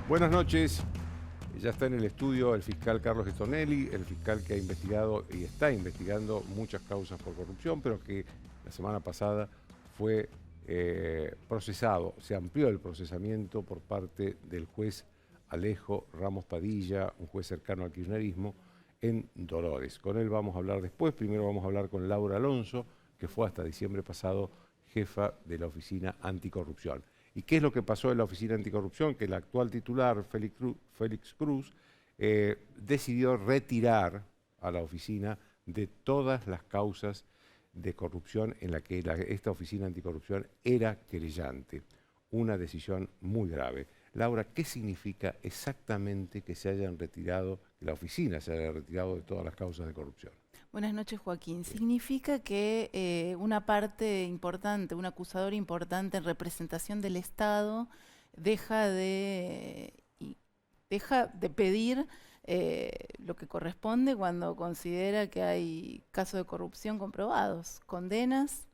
Buenas noches. Ya está en el estudio el fiscal Carlos Stornelli, el fiscal que ha investigado y está investigando muchas causas por corrupción, pero que la semana pasada fue procesado. Se amplió el procesamiento por parte del juez Alejo Ramos Padilla, un juez cercano al kirchnerismo, en Dolores. Con él vamos a hablar después. Primero vamos a hablar con Laura Alonso, que fue hasta diciembre pasado jefa de la Oficina Anticorrupción. ¿Y qué es lo que pasó en la Oficina Anticorrupción? Que el actual titular, Félix Cruz, decidió retirar a la oficina de todas las causas de corrupción en la que esta Oficina Anticorrupción era querellante. Una decisión muy grave. Laura, ¿qué significa exactamente que se hayan retirado, que la oficina se haya retirado de todas las causas de corrupción? Buenas noches, Joaquín. Significa que una parte importante, un acusador importante en representación del Estado deja de pedir lo que corresponde cuando considera que hay casos de corrupción comprobados, condenas,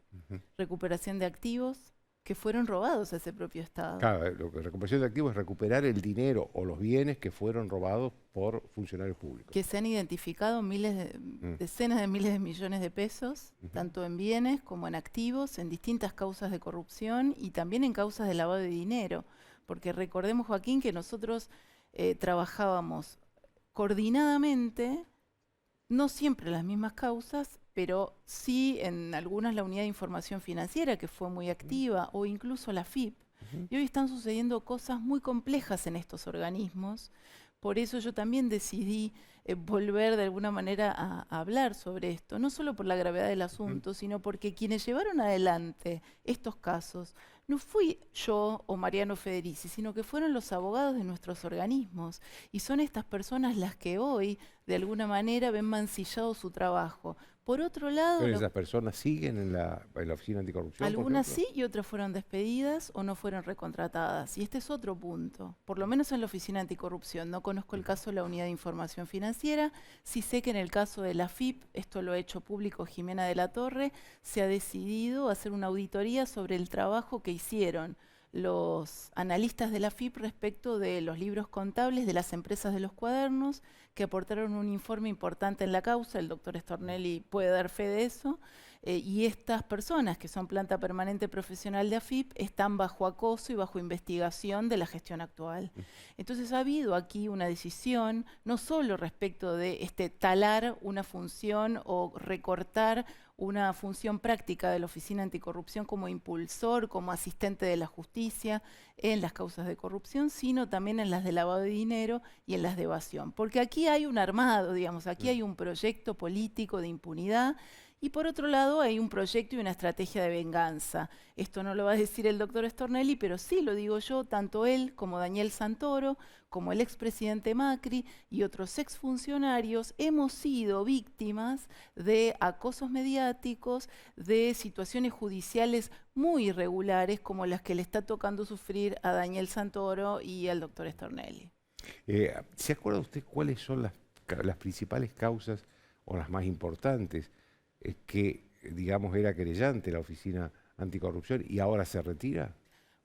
recuperación de activos que fueron robados a ese propio Estado. Claro, lo que recuperación de activos es recuperar el dinero o los bienes que fueron robados por funcionarios públicos. Que se han identificado decenas de miles de millones de pesos, tanto en bienes como en activos, en distintas causas de corrupción y también en causas de lavado de dinero. Porque recordemos, Joaquín, que nosotros trabajábamos coordinadamente, no siempre las mismas causas, pero sí en algunas la Unidad de Información Financiera, que fue muy activa, o incluso la FIP. Y hoy están sucediendo cosas muy complejas en estos organismos. Por eso yo también decidí volver de alguna manera a hablar sobre esto, no solo por la gravedad del asunto, sino porque quienes llevaron adelante estos casos no fui yo o Mariano Federici, sino que fueron los abogados de nuestros organismos. Y son estas personas las que hoy, de alguna manera, ven mancillado su trabajo. Por otro lado, Pero esas personas siguen en la Oficina Anticorrupción, algunas por ejemplo. sí y otras fueron despedidas o no fueron recontratadas. Y este es otro punto. Por lo menos en la Oficina Anticorrupción. No conozco el caso de la Unidad de Información Financiera. Sí sé que en el caso de la FIP, esto lo ha hecho público Jimena de la Torre, se ha decidido hacer una auditoría sobre el trabajo que hicieron los analistas de la FIP respecto de los libros contables de las empresas de los cuadernos, que aportaron un informe importante en la causa. El doctor Stornelli puede dar fe de eso. Y estas personas, que son planta permanente profesional de AFIP, están bajo acoso y bajo investigación de la gestión actual. Entonces ha habido aquí una decisión, no solo respecto de talar una función o recortar una función práctica de la Oficina Anticorrupción como impulsor, como asistente de la justicia en las causas de corrupción, sino también en las de lavado de dinero y en las de evasión. Porque aquí hay un armado, digamos, aquí hay un proyecto político de impunidad. Y por otro lado hay un proyecto y una estrategia de venganza. Esto no lo va a decir el doctor Stornelli, pero sí lo digo yo, tanto él como Daniel Santoro, como el expresidente Macri y otros exfuncionarios hemos sido víctimas de acosos mediáticos, de situaciones judiciales muy irregulares como las que le está tocando sufrir a Daniel Santoro y al doctor Stornelli. ¿Se acuerda usted cuáles son las principales causas o las más importantes que, digamos, era querellante la Oficina Anticorrupción y ahora se retira?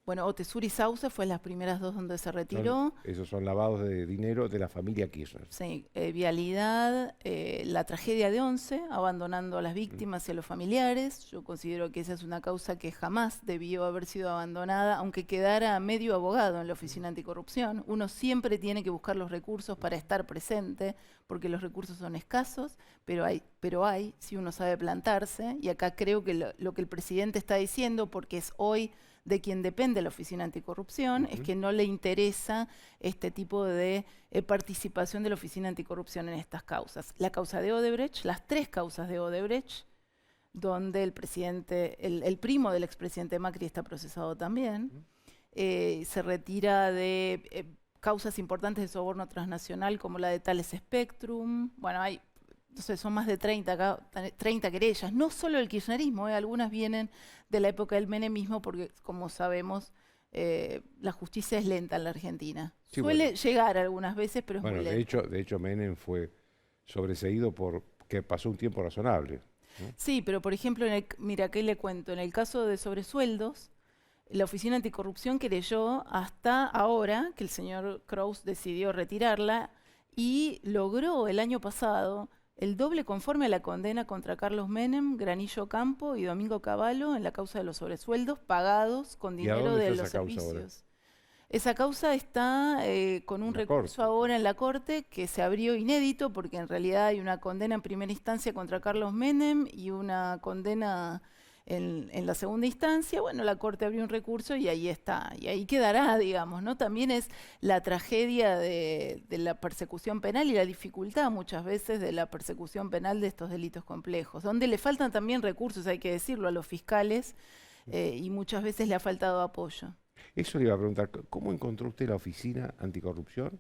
Bueno, Otesur y Sauce fue las primeras dos donde se retiró. Esos son lavados de dinero de la familia Kirchner. Sí, vialidad, la tragedia de Once, abandonando a las víctimas y a los familiares. Yo considero que esa es una causa que jamás debió haber sido abandonada, aunque quedara medio abogado en la Oficina Anticorrupción. Uno siempre tiene que buscar los recursos para estar presente, porque los recursos son escasos, pero hay si uno sabe plantarse. Y acá creo que lo que el presidente está diciendo, porque es hoy de quien depende la Oficina Anticorrupción, es que no le interesa este tipo de participación de la Oficina Anticorrupción en estas causas. La causa de Odebrecht, las tres causas de Odebrecht, donde el primo del expresidente Macri está procesado también, se retira de causas importantes de soborno transnacional como la de Thales Spectrum. Bueno, hay... Entonces son más de 30 querellas, no solo el kirchnerismo, algunas vienen de la época del menemismo, porque como sabemos, la justicia es lenta en la Argentina. Sí, Suele llegar algunas veces, pero es muy lenta. De hecho Menem fue sobreseído porque pasó un tiempo razonable, ¿no? Sí, pero por ejemplo, mira, ¿qué le cuento? En el caso de sobresueldos, la Oficina Anticorrupción querelló hasta ahora, que el señor Kraus decidió retirarla, y logró el año pasado el doble conforme a la condena contra Carlos Menem, Granillo Campo y Domingo Cavallo en la causa de los sobresueldos pagados con ¿Y a dinero dónde de está los esa causa ahora? servicios. Esa causa está con un En la recurso corte. ahora en la Corte que se abrió inédito porque en realidad hay una condena en primera instancia contra Carlos Menem y una condena en la segunda instancia. Bueno, la Corte abrió un recurso y ahí está, y ahí quedará, digamos, ¿no? También es la tragedia de la persecución penal y la dificultad muchas veces de la persecución penal de estos delitos complejos, donde le faltan también recursos, hay que decirlo, a los fiscales y muchas veces le ha faltado apoyo. Eso le iba a preguntar, ¿cómo encontró usted la Oficina Anticorrupción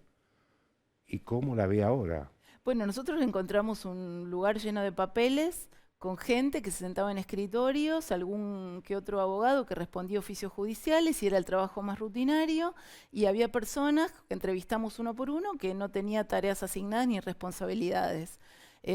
y cómo la ve ahora? Bueno, nosotros encontramos un lugar lleno de papeles, con gente que se sentaba en escritorios, algún que otro abogado que respondía oficios judiciales y era el trabajo más rutinario, y había personas que entrevistamos uno por uno que no tenía tareas asignadas ni responsabilidades.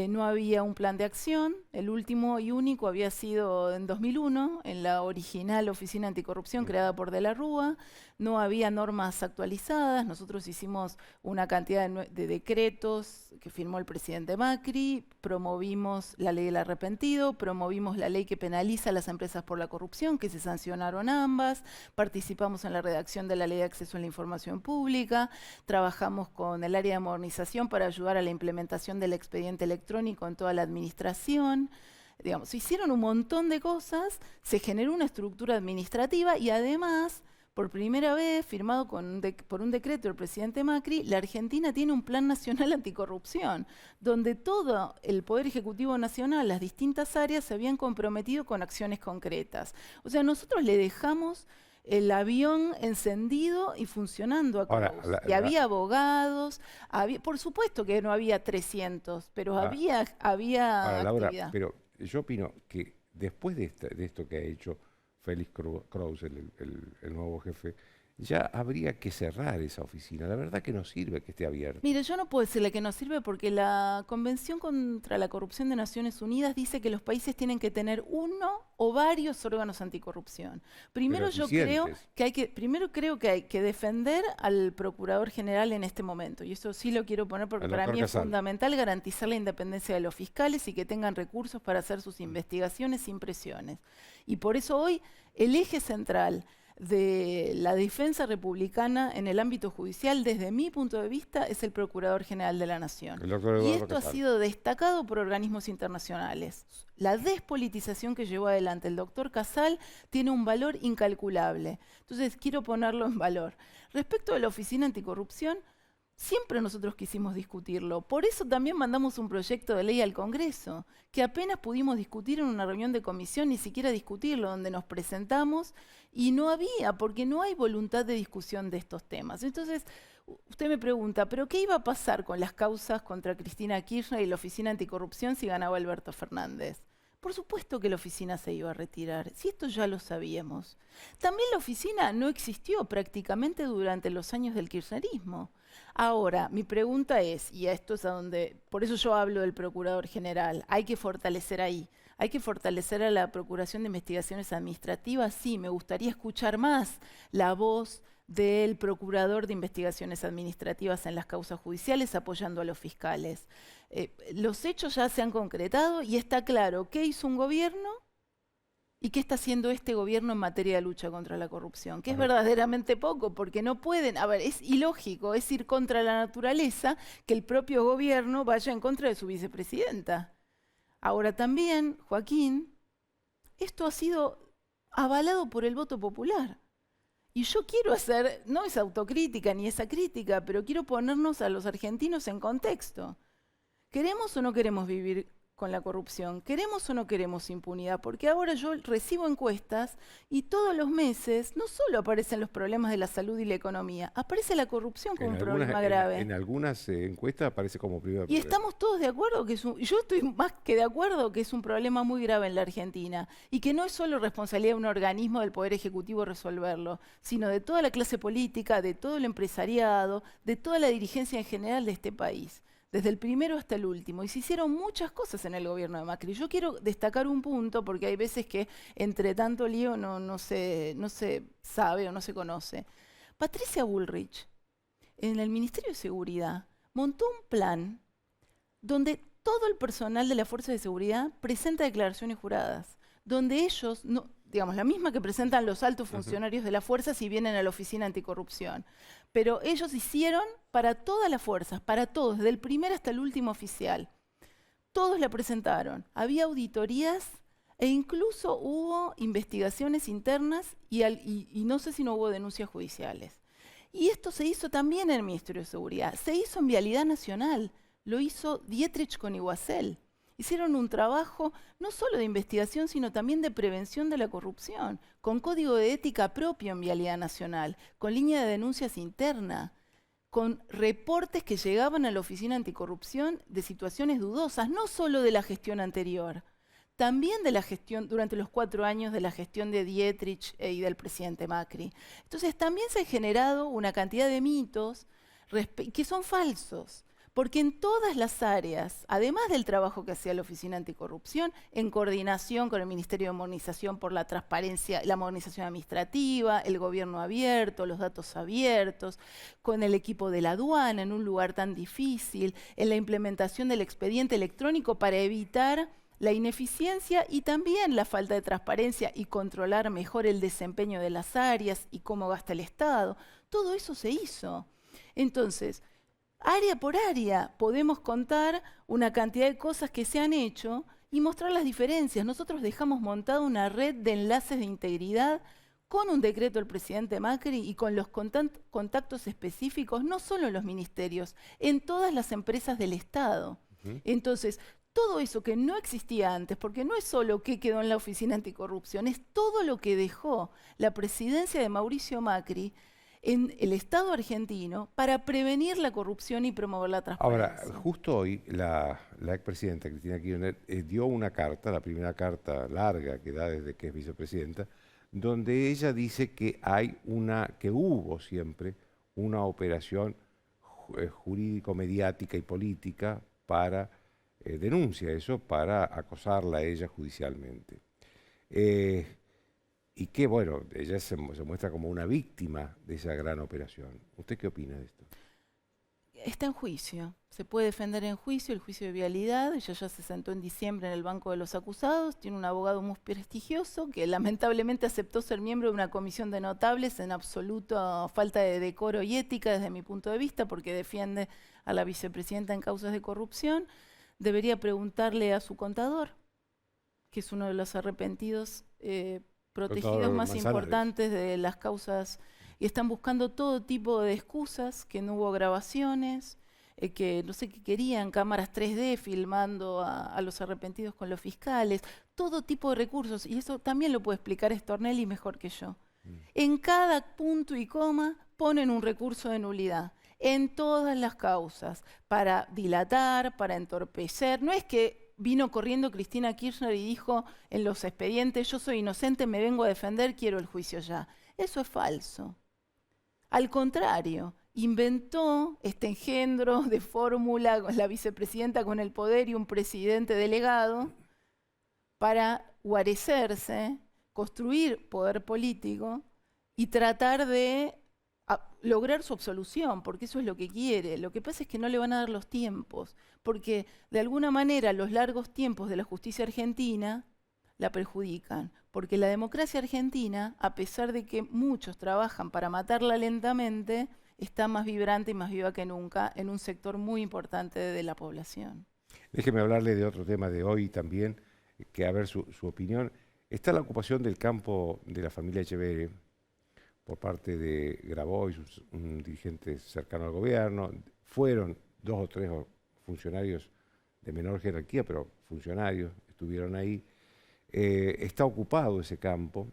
No había un plan de acción, el último y único había sido en 2001, en la original Oficina Anticorrupción creada por De la Rúa, no había normas actualizadas, nosotros hicimos una cantidad de decretos que firmó el presidente Macri, promovimos la ley del arrepentido, promovimos la ley que penaliza a las empresas por la corrupción, que se sancionaron ambas, participamos en la redacción de la ley de acceso a la información pública, trabajamos con el área de modernización para ayudar a la implementación del expediente electrónico en toda la administración. Digamos, se hicieron un montón de cosas, se generó una estructura administrativa y además, por primera vez, firmado por un decreto del presidente Macri, la Argentina tiene un plan nacional anticorrupción, donde todo el Poder Ejecutivo Nacional, las distintas áreas, se habían comprometido con acciones concretas. O sea, nosotros le dejamos el avión encendido y funcionando a Ahora, Kraus. Y había abogados, por supuesto que no había 300, pero había ahora, Laura, actividad. pero yo opino que después de esto que ha hecho Félix Kraus, el nuevo jefe, ya habría que cerrar esa oficina. La verdad que no sirve que esté abierta. Mire, yo no puedo decirle que no sirve porque la Convención contra la Corrupción de Naciones Unidas dice que los países tienen que tener uno o varios órganos anticorrupción. Primero Pero yo creo eficientes. que hay que defender al Procurador General en este momento, y eso sí lo quiero poner porque Al para doctor mí es Casal. fundamental garantizar la independencia de los fiscales y que tengan recursos para hacer sus investigaciones sin presiones. Y por eso hoy el eje central de la defensa republicana en el ámbito judicial, desde mi punto de vista, es el Procurador General de la Nación. El doctor Y Eduardo esto ha Casal. sido destacado por organismos internacionales. La despolitización que llevó adelante el doctor Casal tiene un valor incalculable. Entonces, quiero ponerlo en valor. Respecto a la Oficina Anticorrupción, siempre nosotros quisimos discutirlo. Por eso también mandamos un proyecto de ley al Congreso, que apenas pudimos discutir en una reunión de comisión, ni siquiera discutirlo, donde nos presentamos y no había, porque no hay voluntad de discusión de estos temas. Entonces, usted me pregunta, ¿pero qué iba a pasar con las causas contra Cristina Kirchner y la Oficina Anticorrupción si ganaba Alberto Fernández? Por supuesto que la oficina se iba a retirar, si esto ya lo sabíamos. También la oficina no existió prácticamente durante los años del kirchnerismo. Ahora, mi pregunta es, y a esto es a donde, por eso yo hablo del Procurador General, hay que fortalecer ahí, hay que fortalecer a la Procuración de Investigaciones Administrativas, sí, me gustaría escuchar más la voz del Procurador de Investigaciones Administrativas en las causas judiciales apoyando a los fiscales. Los hechos ya se han concretado y está claro qué hizo un gobierno y qué está haciendo este gobierno en materia de lucha contra la corrupción, que es verdaderamente poco, porque no pueden, a ver, es ilógico, es ir contra la naturaleza que el propio gobierno vaya en contra de su vicepresidenta. Ahora también, Joaquín, esto ha sido avalado por el voto popular. Y yo quiero hacer, no esa autocrítica ni esa crítica, pero quiero ponernos a los argentinos en contexto. ¿Queremos o no queremos vivir con la corrupción? ¿Queremos o no queremos impunidad? Porque ahora yo recibo encuestas y todos los meses no solo aparecen los problemas de la salud y la economía, aparece la corrupción como un problema grave. En algunas encuestas aparece como primer Y problema. estamos todos de acuerdo que yo estoy más que de acuerdo que es un problema muy grave en la Argentina y que no es solo responsabilidad de un organismo del Poder Ejecutivo resolverlo, sino de toda la clase política, de todo el empresariado, de toda la dirigencia en general de este país. desde el primero hasta el último, y se hicieron muchas cosas en el gobierno de Macri. Yo quiero destacar un punto, porque hay veces que entre tanto lío no se sabe o no se conoce. Patricia Bullrich, en el Ministerio de Seguridad, montó un plan donde todo el personal de la Fuerza de Seguridad presenta declaraciones juradas, donde ellos, no, digamos, la misma que presentan los altos funcionarios de la Fuerza si vienen a la Oficina Anticorrupción, pero ellos hicieron para todas las fuerzas, para todos, desde el primer hasta el último oficial. Todos la presentaron. Había auditorías e incluso hubo investigaciones internas y no sé si no hubo denuncias judiciales. Y esto se hizo también en el Ministerio de Seguridad. Se hizo en Vialidad Nacional. Lo hizo Dietrich con Iguacel. Hicieron un trabajo no solo de investigación, sino también de prevención de la corrupción, con código de ética propio en Vialidad Nacional, con línea de denuncias interna, con reportes que llegaban a la Oficina Anticorrupción de situaciones dudosas, no solo de la gestión anterior, también de la gestión, durante los 4 años de la gestión de Dietrich y del presidente Macri. Entonces también se ha generado una cantidad de mitos que son falsos. Porque en todas las áreas, además del trabajo que hacía la Oficina Anticorrupción, en coordinación con el Ministerio de Modernización por la transparencia, la modernización administrativa, el gobierno abierto, los datos abiertos, con el equipo de la aduana en un lugar tan difícil, en la implementación del expediente electrónico para evitar la ineficiencia y también la falta de transparencia y controlar mejor el desempeño de las áreas y cómo gasta el Estado. Todo eso se hizo. Entonces, área por área podemos contar una cantidad de cosas que se han hecho y mostrar las diferencias. Nosotros dejamos montada una red de enlaces de integridad con un decreto del presidente Macri y con los contactos específicos, no solo en los ministerios, en todas las empresas del Estado. Entonces, todo eso que no existía antes, porque no es solo qué quedó en la Oficina Anticorrupción, es todo lo que dejó la presidencia de Mauricio Macri en el Estado argentino para prevenir la corrupción y promover la transparencia. Ahora, justo hoy la expresidenta Cristina Kirchner dio una carta, la primera carta larga que da desde que es vicepresidenta, donde ella dice que hubo siempre una operación jurídico-mediática y política para denuncia eso, para acosarla a ella judicialmente. Y que, bueno, ella se muestra como una víctima de esa gran operación. ¿Usted qué opina de esto? Está en juicio. Se puede defender en juicio, el juicio de vialidad. Ella ya se sentó en diciembre en el banco de los acusados. Tiene un abogado muy prestigioso que lamentablemente aceptó ser miembro de una comisión de notables en absoluta falta de decoro y ética desde mi punto de vista, porque defiende a la vicepresidenta en causas de corrupción. Debería preguntarle a su contador, que es uno de los arrepentidos protegidos más importantes de las causas, y están buscando todo tipo de excusas, que no hubo grabaciones, que no sé qué querían, cámaras 3D filmando a los arrepentidos con los fiscales, todo tipo de recursos, y eso también lo puede explicar Stornelli mejor que yo. En cada punto y coma ponen un recurso de nulidad, en todas las causas, para dilatar, para entorpecer. No es que vino corriendo Cristina Kirchner y dijo en los expedientes, yo soy inocente, me vengo a defender, quiero el juicio ya. Eso es falso. Al contrario, inventó este engendro de fórmula, la vicepresidenta con el poder y un presidente delegado, para guarecerse, construir poder político y tratar de lograr su absolución, porque eso es lo que quiere. Lo que pasa es que no le van a dar los tiempos, porque de alguna manera los largos tiempos de la justicia argentina la perjudican, porque la democracia argentina, a pesar de que muchos trabajan para matarla lentamente, está más vibrante y más viva que nunca en un sector muy importante de la población. Déjeme hablarle de otro tema de hoy también, que a ver su opinión. Está la ocupación del campo de la familia Echeverri por parte de Grabois, un dirigente cercano al gobierno. Fueron 2 o 3 funcionarios de menor jerarquía, pero funcionarios, estuvieron ahí. Está ocupado ese campo.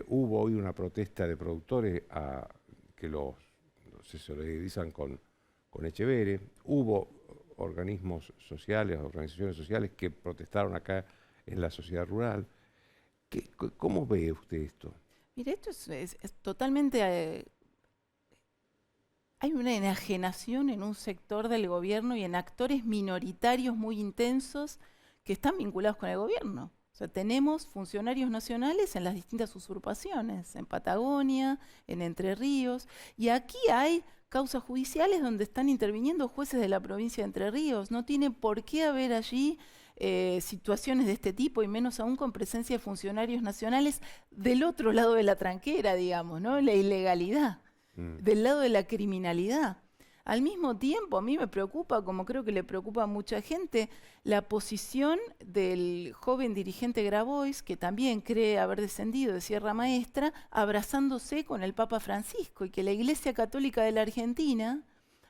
Hubo hoy una protesta de productores que se solidarizan con Echeverri. Hubo organismos sociales, organizaciones sociales que protestaron acá en la sociedad rural. ¿Cómo ve usted esto? Mire, esto es totalmente... hay hay una enajenación en un sector del gobierno y en actores minoritarios muy intensos que están vinculados con el gobierno. O sea, tenemos funcionarios nacionales en las distintas usurpaciones, en Patagonia, en Entre Ríos, y aquí hay causas judiciales donde están interviniendo jueces de la provincia de Entre Ríos. No tiene por qué haber allí situaciones de este tipo, y menos aún con presencia de funcionarios nacionales del otro lado de la tranquera, digamos, ¿no? La ilegalidad, del lado de la criminalidad. Al mismo tiempo, a mí me preocupa, como creo que le preocupa a mucha gente, la posición del joven dirigente Grabois, que también cree haber descendido de Sierra Maestra, abrazándose con el Papa Francisco, y que la Iglesia Católica de la Argentina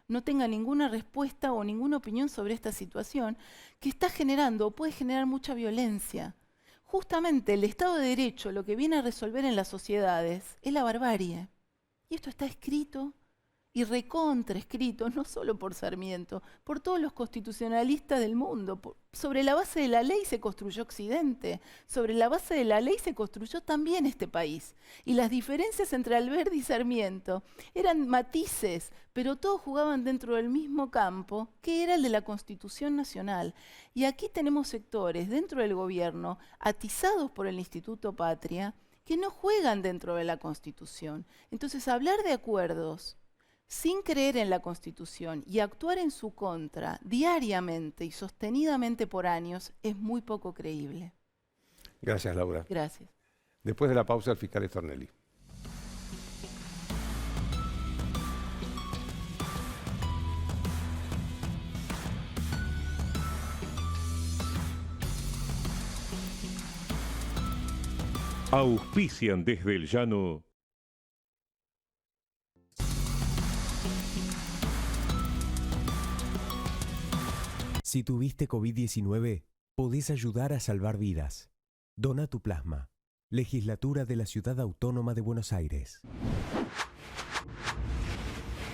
no tenga ninguna respuesta o ninguna opinión sobre esta situación, que está generando o puede generar mucha violencia. Justamente el Estado de Derecho lo que viene a resolver en las sociedades es la barbarie. Y esto está escrito y recontraescrito, no solo por Sarmiento, por todos los constitucionalistas del mundo. Sobre la base de la ley se construyó Occidente, sobre la base de la ley se construyó también este país. Y las diferencias entre Alberdi y Sarmiento eran matices, pero todos jugaban dentro del mismo campo, que era el de la Constitución Nacional. Y aquí tenemos sectores dentro del gobierno, atizados por el Instituto Patria, que no juegan dentro de la Constitución. Entonces, hablar de acuerdos sin creer en la Constitución y actuar en su contra diariamente y sostenidamente por años es muy poco creíble. Gracias, Laura. Gracias. Después de la pausa, el fiscal Stornelli. Auspician desde el llano. Si tuviste COVID-19, podés ayudar a salvar vidas. Dona tu plasma. Legislatura de la Ciudad Autónoma de Buenos Aires.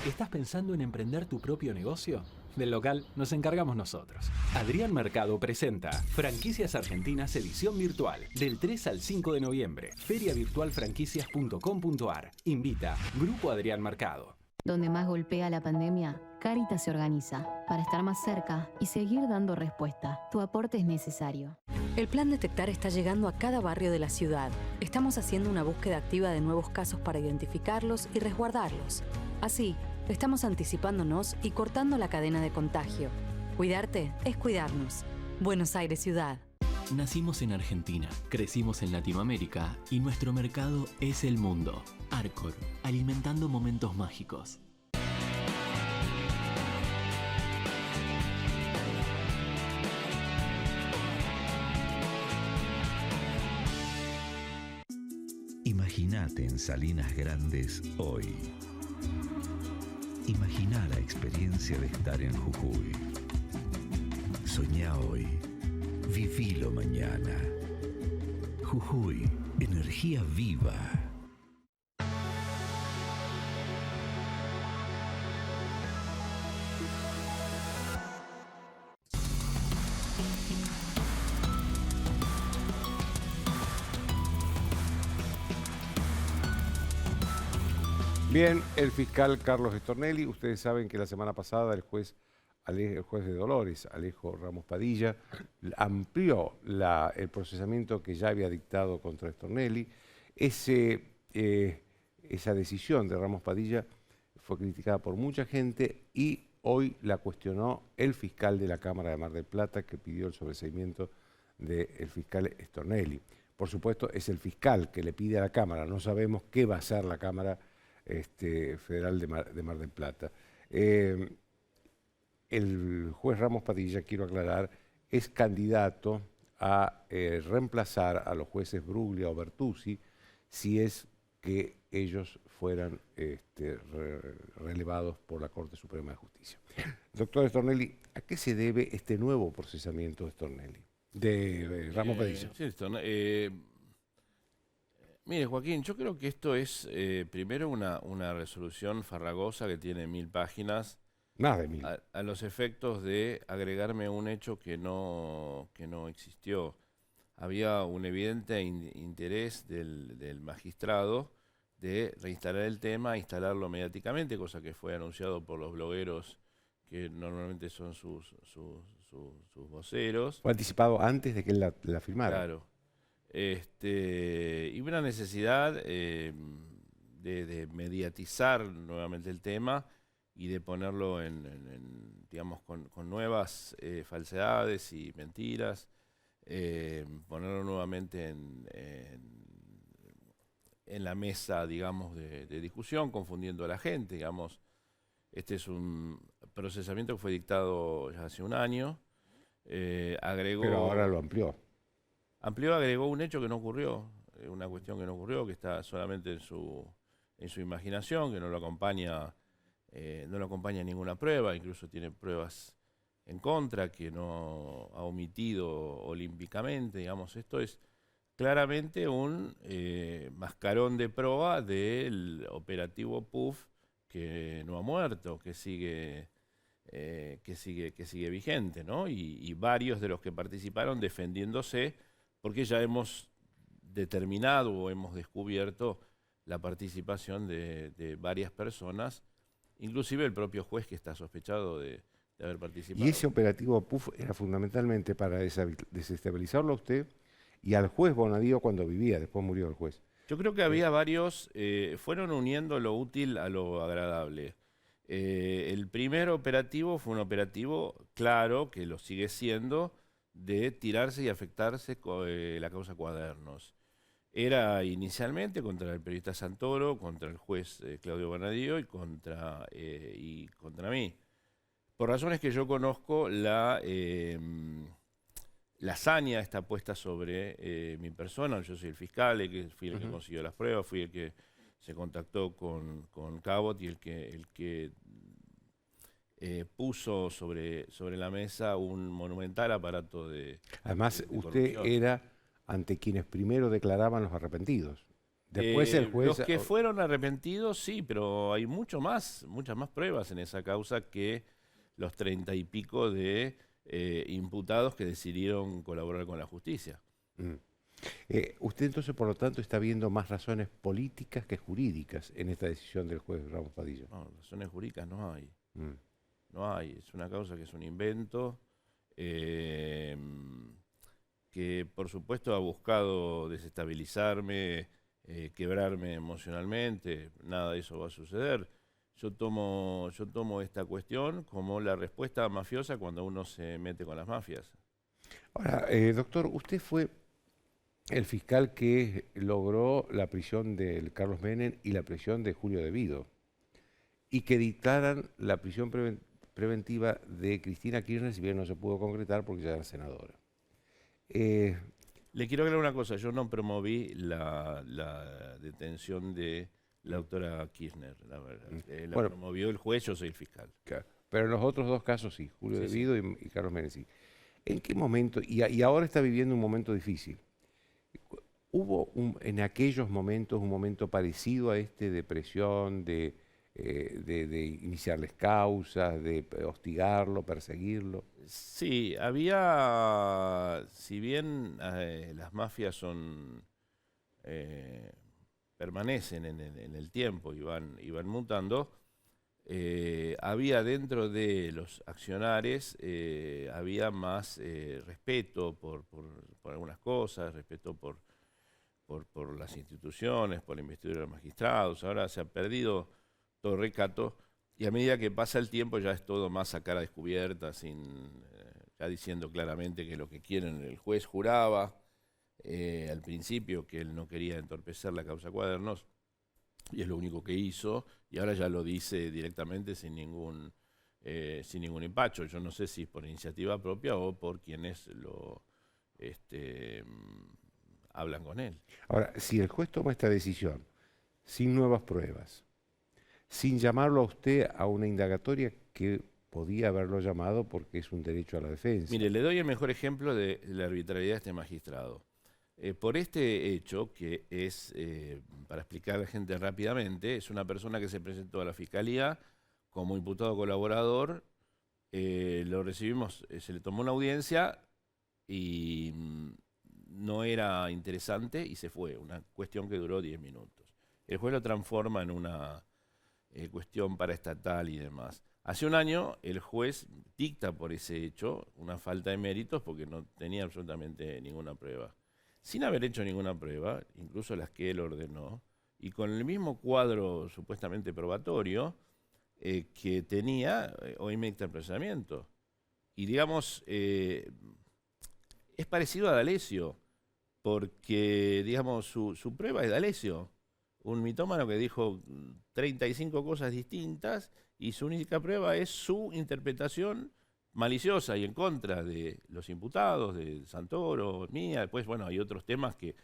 ¿Estás pensando en emprender tu propio negocio? Del local nos encargamos nosotros. Adrián Mercado presenta Franquicias Argentinas edición virtual del 3 al 5 de noviembre. feriavirtualfranquicias.com.ar. Invita Grupo Adrián Mercado. Donde más golpea la pandemia, Cáritas se organiza para estar más cerca y seguir dando respuesta. Tu aporte es necesario. El Plan Detectar está llegando a cada barrio de la ciudad. Estamos haciendo una búsqueda activa de nuevos casos para identificarlos y resguardarlos. Así, estamos anticipándonos y cortando la cadena de contagio. Cuidarte es cuidarnos. Buenos Aires Ciudad. Nacimos en Argentina, crecimos en Latinoamérica y nuestro mercado es el mundo. Arcor, alimentando momentos mágicos. Imagínate en Salinas Grandes hoy. Imagina la experiencia de estar en Jujuy. Soñá hoy. Vivilo mañana. Jujuy, energía viva. Bien, el fiscal Carlos Stornelli, ustedes saben que la semana pasada el juez de Dolores, Alejo Ramos Padilla, amplió el procesamiento que ya había dictado contra Stornelli. Esa decisión de Ramos Padilla fue criticada por mucha gente y hoy la cuestionó el fiscal de la Cámara de Mar del Plata, que pidió el sobreseimiento del fiscal Stornelli. Por supuesto, es el fiscal que le pide a la Cámara, no sabemos qué va a hacer la Cámara Federal de Mar del Plata. El juez Ramos Padilla, quiero aclarar, es candidato a reemplazar a los jueces Bruglia o Bertuzzi si es que ellos fueran relevados por la Corte Suprema de Justicia. Doctor Stornelli, ¿a qué se debe este nuevo procesamiento de Stornelli, de Ramos Padilla? Mire, Joaquín, yo creo que esto es primero una resolución farragosa que tiene 1000 páginas. Más de 1000. A los efectos de agregarme un hecho que no existió. Había un evidente interés del magistrado de reinstalar el tema, instalarlo mediáticamente, cosa que fue anunciado por los blogueros que normalmente son sus voceros. Fue anticipado antes de que él la firmara. Claro. Y una necesidad de mediatizar nuevamente el tema y de ponerlo digamos, con nuevas falsedades y mentiras, ponerlo nuevamente en la mesa, digamos, de discusión, confundiendo a la gente, digamos. Este es un procesamiento que fue dictado ya hace un año. Agregó, pero ahora lo amplió. Agregó un hecho que no ocurrió, una cuestión que no ocurrió, que está solamente en su imaginación, que no lo acompaña ninguna prueba, incluso tiene pruebas en contra que no ha omitido olímpicamente, digamos. Esto es claramente un mascarón de proa del operativo PUF, que no ha muerto, que sigue vigente, ¿no? Y varios de los que participaron defendiéndose, porque ya hemos determinado o hemos descubierto la participación de varias personas, inclusive el propio juez que está sospechado de haber participado. Y ese operativo PUF era fundamentalmente para desestabilizarlo a usted y al juez Bonadío cuando vivía, después murió el juez. Yo creo que había varios, fueron uniendo lo útil a lo agradable. El primer operativo fue un operativo claro, que lo sigue siendo, de tirarse y afectarse con la causa Cuadernos. Era inicialmente contra el periodista Santoro, contra el juez Claudio Bonadío y contra mí. Por razones que yo conozco, la hazaña está puesta sobre mi persona. Yo soy el fiscal, fui el que consiguió las pruebas, fui el que se contactó con Cabot y el que puso sobre la mesa un monumental aparato de Además, de usted corrupción. era ante quienes primero declaraban los arrepentidos. Después el juez... Los que fueron arrepentidos, sí, pero hay muchas más pruebas en esa causa que los 30 y pico de imputados que decidieron colaborar con la justicia. Usted entonces, por lo tanto, está viendo más razones políticas que jurídicas en esta decisión del juez Ramos Padilla. No, razones jurídicas no hay. No hay. Es una causa que es un invento, que por supuesto ha buscado desestabilizarme, quebrarme emocionalmente. Nada de eso va a suceder. Yo tomo esta cuestión como la respuesta mafiosa cuando uno se mete con las mafias. Ahora, doctor, usted fue el fiscal que logró la prisión de Carlos Menem y la prisión de Julio Devido, y que dictaran la prisión preventiva de Cristina Kirchner, si bien no se pudo concretar porque ya era senadora. Le quiero aclarar una cosa, yo no promoví la detención de la doctora Kirchner, la verdad. La promovió el juez, yo soy el fiscal. Claro, pero en los otros dos casos sí, Julio Devido y Carlos Menem sí. ¿En qué momento? Y ahora está viviendo un momento difícil. ¿Hubo en aquellos momentos un momento parecido a este de presión, de iniciarles causas, de hostigarlo, perseguirlo? Sí, había, si bien las mafias permanecen en el tiempo y van mutando, había dentro de los accionares, había más respeto por algunas cosas, respeto por las instituciones, por la investidura de los magistrados. Ahora se ha perdido todo recato y a medida que pasa el tiempo ya es todo más a cara descubierta, ya diciendo claramente que lo que quieren. El juez juraba al principio que él no quería entorpecer la causa Cuadernos y es lo único que hizo, y ahora ya lo dice directamente sin ningún empacho. Yo no sé si es por iniciativa propia o por quienes hablan con él. Ahora, si el juez toma esta decisión sin nuevas pruebas, sin llamarlo a usted a una indagatoria que podía haberlo llamado porque es un derecho a la defensa. Mire, le doy el mejor ejemplo de la arbitrariedad de este magistrado. Por este hecho, que es, para explicar a la gente rápidamente, es una persona que se presentó a la Fiscalía como imputado colaborador, lo recibimos, se le tomó una audiencia y no era interesante y se fue, una cuestión que duró 10 minutos. el juez lo transforma en una cuestión paraestatal y demás. Hace un año el juez dicta por ese hecho una falta de méritos porque no tenía absolutamente ninguna prueba. Sin haber hecho ninguna prueba, incluso las que él ordenó, y con el mismo cuadro supuestamente probatorio que tenía, hoy me dicta el procesamiento. Y digamos, es parecido a D'Alessio, porque digamos su prueba es D'Alessio, un mitómano que dijo 35 cosas distintas y su única prueba es su interpretación maliciosa y en contra de los imputados, de Santoro, mía. Después, bueno, hay otros temas que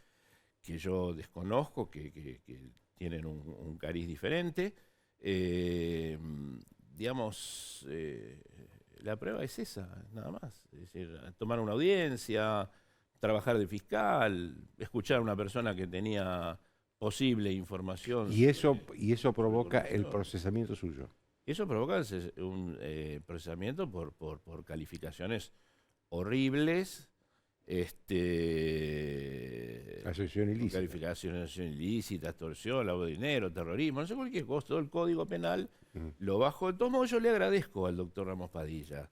yo desconozco, que tienen un cariz diferente. Digamos, la prueba es esa, nada más. Es decir, tomar una audiencia, trabajar de fiscal, escuchar a una persona que tenía posible información. Y eso provoca el procesamiento suyo. Eso provoca un procesamiento por calificaciones horribles, asociación ilícita. calificaciones ilícitas, extorsión, lavado de dinero, terrorismo, no sé cualquier cosa, todo el Código Penal lo bajo. De todos modos, yo le agradezco al doctor Ramos Padilla,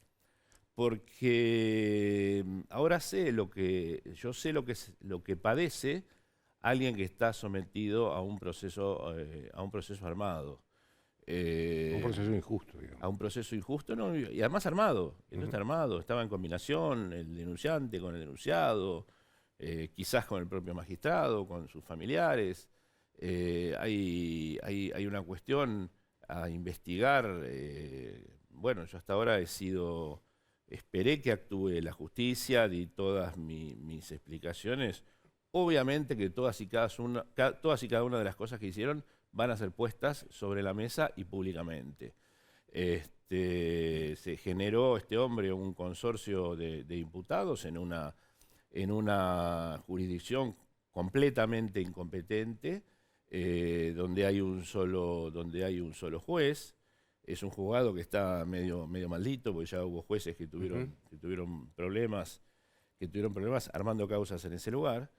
porque ahora sé lo que padece alguien que está sometido a un proceso armado. Un proceso injusto, digamos. A un proceso injusto, no, y además armado. Él no está armado, estaba en combinación el denunciante con el denunciado, quizás con el propio magistrado, con sus familiares. Hay una cuestión a investigar. Bueno, yo hasta ahora esperé que actúe la justicia, di todas mis explicaciones. Obviamente que todas y cada una de las cosas que hicieron van a ser puestas sobre la mesa y públicamente. Se generó este hombre un consorcio de imputados en una jurisdicción completamente incompetente, donde hay un solo juez. Es un juzgado que está medio maldito, porque ya hubo jueces que tuvieron problemas armando causas en ese lugar.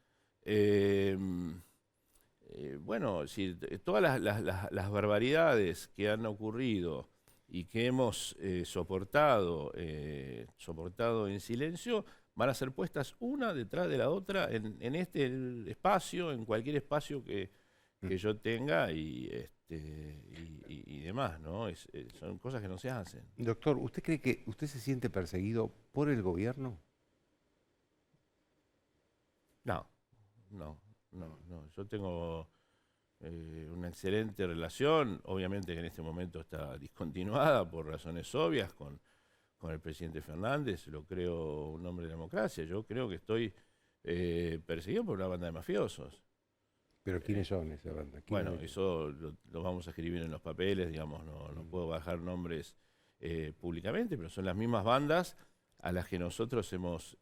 Bueno, si todas las barbaridades que han ocurrido y que hemos soportado en silencio, van a ser puestas una detrás de la otra en este espacio, en cualquier espacio que yo tenga y demás, ¿no? Son cosas que no se hacen. Doctor, ¿usted cree que usted se siente perseguido por el gobierno? No. Yo tengo una excelente relación, obviamente que en este momento está discontinuada por razones obvias con el presidente Fernández. Lo creo un hombre de democracia. Yo creo que estoy perseguido por una banda de mafiosos. ¿Pero quiénes son esa banda? Bueno, eso lo vamos a escribir en los papeles, digamos, no puedo bajar nombres públicamente, pero son las mismas bandas a las que nosotros hemos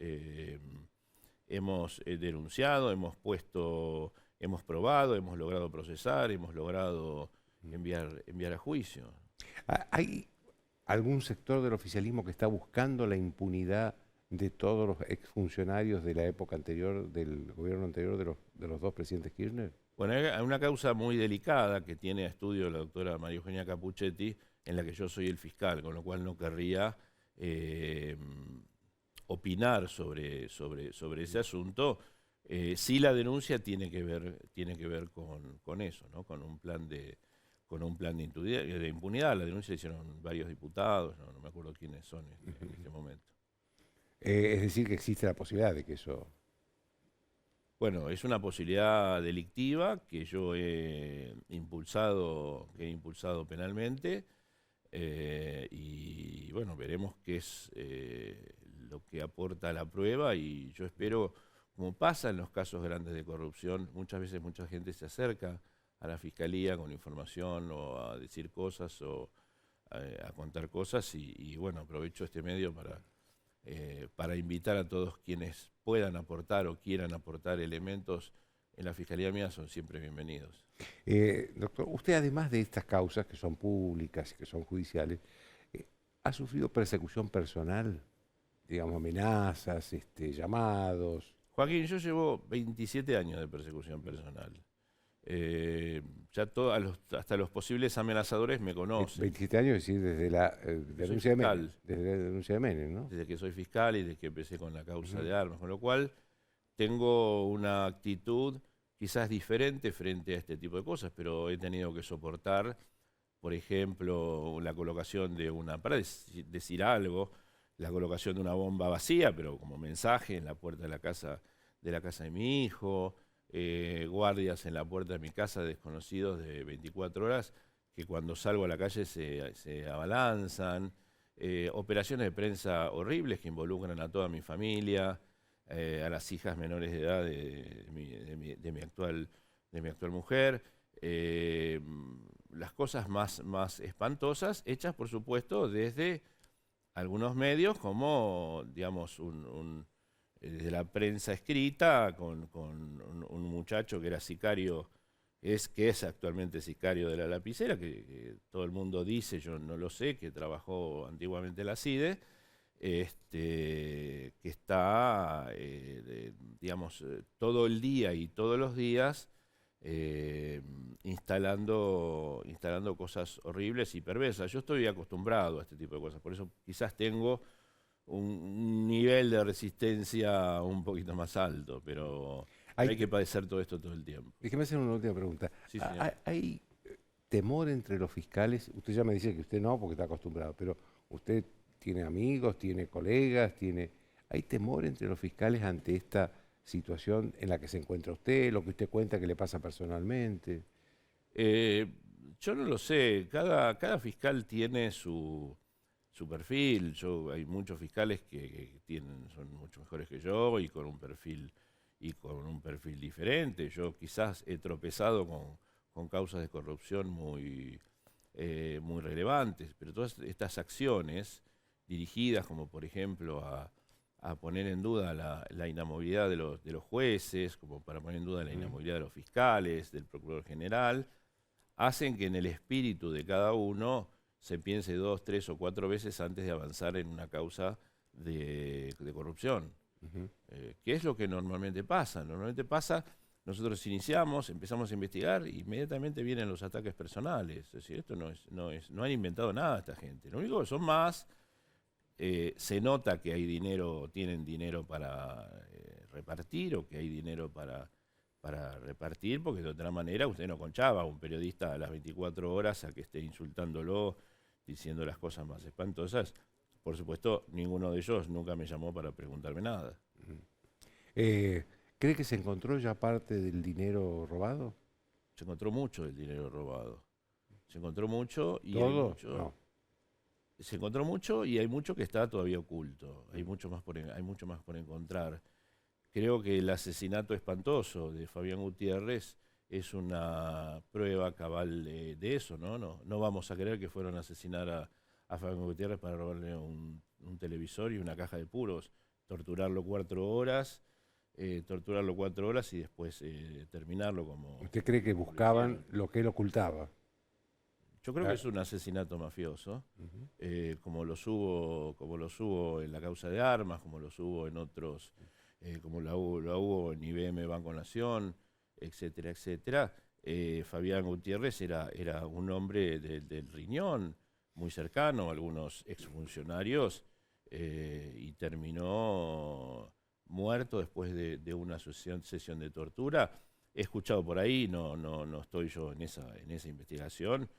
denunciado, hemos probado, hemos logrado procesar, hemos logrado enviar a juicio. ¿Hay algún sector del oficialismo que está buscando la impunidad de todos los exfuncionarios de la época anterior, del gobierno anterior de los dos presidentes Kirchner? Bueno, hay una causa muy delicada que tiene a estudio la doctora María Eugenia Capuchetti, en la que yo soy el fiscal, con lo cual no querría opinar sobre ese asunto. Sí, la denuncia tiene que ver con eso, ¿no? Con un plan de impunidad. La denuncia la hicieron varios diputados, no me acuerdo quiénes son en este momento. Es decir, que existe la posibilidad de que eso... Bueno, es una posibilidad delictiva que yo he impulsado penalmente, y bueno, veremos qué es lo que aporta la prueba, y yo espero, como pasa en los casos grandes de corrupción, muchas veces mucha gente se acerca a la fiscalía con información o a decir cosas o a contar cosas, y bueno, aprovecho este medio para invitar a todos quienes puedan aportar o quieran aportar elementos en la Fiscalía mía, son siempre bienvenidos. Doctor, usted además de estas causas que son públicas y que son judiciales, ¿ha sufrido persecución personal? Digamos, amenazas, llamados. Joaquín, yo llevo 27 años de persecución personal. Ya hasta los posibles amenazadores me conocen. 27 años, es decir, desde la denuncia de Menem. Desde la denuncia de Menem, ¿no? Desde que soy fiscal y desde que empecé con la causa de armas, con lo cual tengo una actitud quizás diferente frente a este tipo de cosas, pero he tenido que soportar, por ejemplo, la colocación de para decir algo, la colocación de una bomba vacía, pero como mensaje en la puerta de la casa de mi hijo, guardias en la puerta de mi casa, desconocidos de 24 horas, que cuando salgo a la calle se abalanzan, operaciones de prensa horribles que involucran a toda mi familia, a las hijas menores de edad de mi actual mujer, las cosas más espantosas, hechas por supuesto desde algunos medios como, digamos, desde la prensa escrita, con un muchacho que era sicario, que es actualmente sicario de la lapicera, que todo el mundo dice, yo no lo sé, que trabajó antiguamente en la CIDE, que está, digamos, todo el día y todos los días instalando cosas horribles y perversas. Yo estoy acostumbrado a este tipo de cosas, por eso quizás tengo un nivel de resistencia un poquito más alto, pero hay que padecer todo esto todo el tiempo. Déjeme hacer una última pregunta. Sí, señor. ¿Hay temor entre los fiscales? Usted ya me dice que usted no, porque está acostumbrado, pero usted tiene amigos, tiene colegas, ¿hay temor entre los fiscales ante esta situación en la que se encuentra usted, lo que usted cuenta que le pasa personalmente? Yo no lo sé, cada fiscal tiene su perfil. Hay muchos fiscales que son mucho mejores que yo y con un perfil diferente. Yo quizás he tropezado con causas de corrupción muy relevantes, pero todas estas acciones dirigidas, como por ejemplo a poner en duda la inamovilidad de los jueces, como para poner en duda la inamovilidad de los fiscales, del procurador general, hacen que en el espíritu de cada uno se piense 2, 3 o 4 veces antes de avanzar en una causa de corrupción. ¿Qué es lo que normalmente pasa? Nosotros empezamos a investigar, e inmediatamente vienen los ataques personales. Es decir, esto no han inventado nada esta gente. Lo único que son más, se nota que hay dinero, tienen dinero para repartir, o que hay dinero para repartir, porque de otra manera usted no conchaba a un periodista a las 24 horas a que esté insultándolo, diciendo las cosas más espantosas. Por supuesto, ninguno de ellos nunca me llamó para preguntarme nada. ¿Cree que se encontró ya parte del dinero robado? Se encontró mucho del dinero robado. Se encontró mucho y ¿todo? hay mucho. No. Se encontró mucho y hay mucho que está todavía oculto. Hay mucho más por encontrar. Creo que el asesinato espantoso de Fabián Gutiérrez es una prueba cabal de eso, ¿no? No vamos a creer que fueron a asesinar a Fabián Gutiérrez para robarle un televisor y una caja de puros, torturarlo 4 horas y después terminarlo como... ¿Usted cree que buscaban lo que él ocultaba? Yo creo que es un asesinato mafioso, como los hubo en la causa de armas, como los hubo en otros, como lo hubo en IBM Banco Nación, etcétera, etcétera. Fabián Gutiérrez era un hombre del riñón, muy cercano a algunos exfuncionarios, y terminó muerto después de una sesión de tortura. He escuchado por ahí, no estoy yo en esa investigación,